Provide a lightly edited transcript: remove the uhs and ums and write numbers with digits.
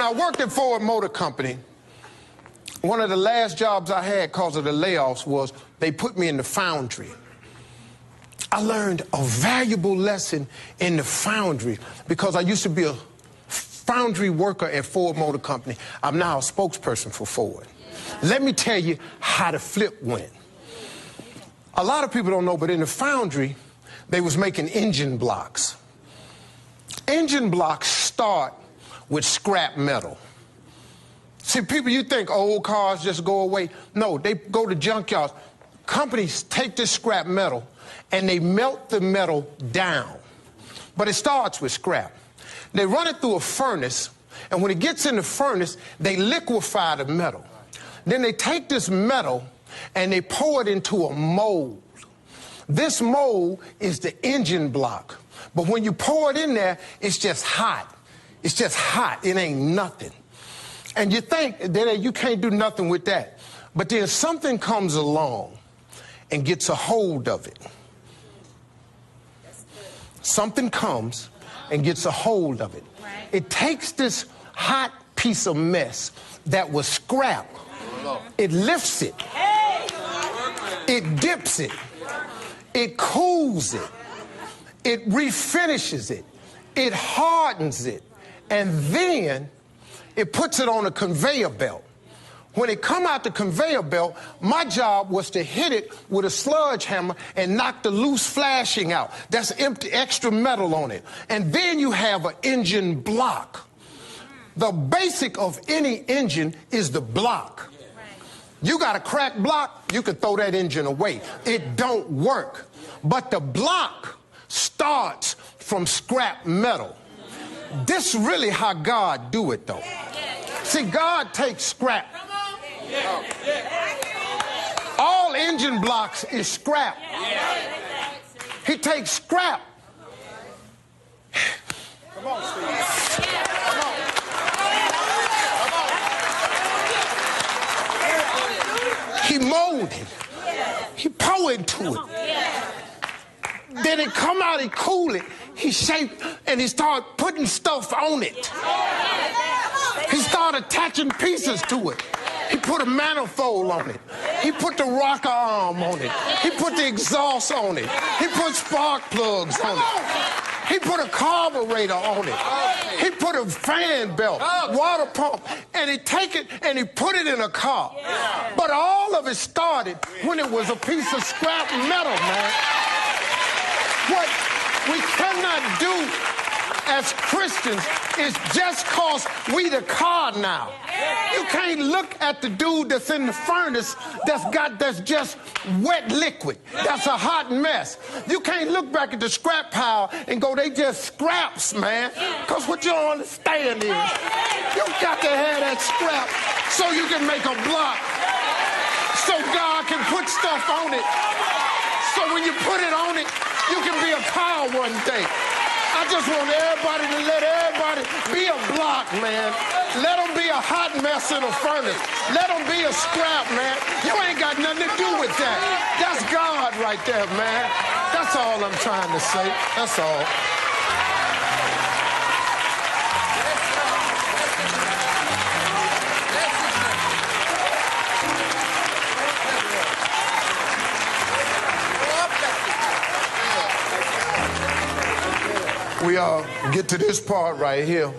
I worked at Ford Motor Company, one of the last jobs I had because of the layoffs was they put me in the foundry. I learned a valuable lesson in the foundry because I used to be a foundry worker at Ford Motor Company. I'm now a spokesperson for Ford. Let me tell you how the flip went. A lot of people don't know, but in the foundry, they was making engine blocks. Engine blocks start with scrap metal. See, people, you think old cars just go away. No, they go to junkyards. Companies take this scrap metal and they melt the metal down. But it starts with scrap. They run it through a furnace, and when it gets in the furnace, they liquefy the metal. Then they take this metal and they pour it into a mold. This mold is the engine block. But when you pour it in there, it's just hot. It's just hot. It ain't nothing. And you think that you can't do nothing with that. But then something comes along and gets a hold of it. Something comes and gets a hold of it. It takes this hot piece of mess that was scrap. It lifts it. It dips it. It cools it. It refinishes it. It hardens it. And then it puts it on a conveyor belt. When it come out the conveyor belt, my job was to hit it with a sludge hammer and knock the loose flashing out. That's empty, extra metal on it. And then you have an engine block. The basic of any engine is the block. You got a cracked block, you can throw that engine away. It don't work. But the block starts from scrap metal. This is really how God do it, though. See, God takes scrap. All engine blocks is scrap. He takes scrap. Come on, Steve. Come on. He molded it. He pour into it. Then it come out, he cool it. He shaped and he started putting stuff on it. He started attaching pieces to it. He put a manifold on it. He put the rocker arm on it. He put the exhaust on it. He put spark plugs on it. He put a carburetor on it. He put a fan belt, water pump, and he take it and he put it in a car. But all of it started when it was a piece of scrap metal, man. What we cannot do as Christians is just cause we the car now. You can't look at the dude that's in the furnace that's just wet liquid. That's a hot mess. You can't look back at the scrap pile and go, they just scraps, man. Because what you don't understand is you got to have that scrap so you can make a block. So God can put stuff on it. So when you put it on it, you can be a car one day. I just want everybody to let everybody be a block, man. Let them be a hot mess in a furnace. Let them be a scrap, man. You ain't got nothing to do with that. That's God right there, man. That's all I'm trying to say. That's all. We get to this part right here.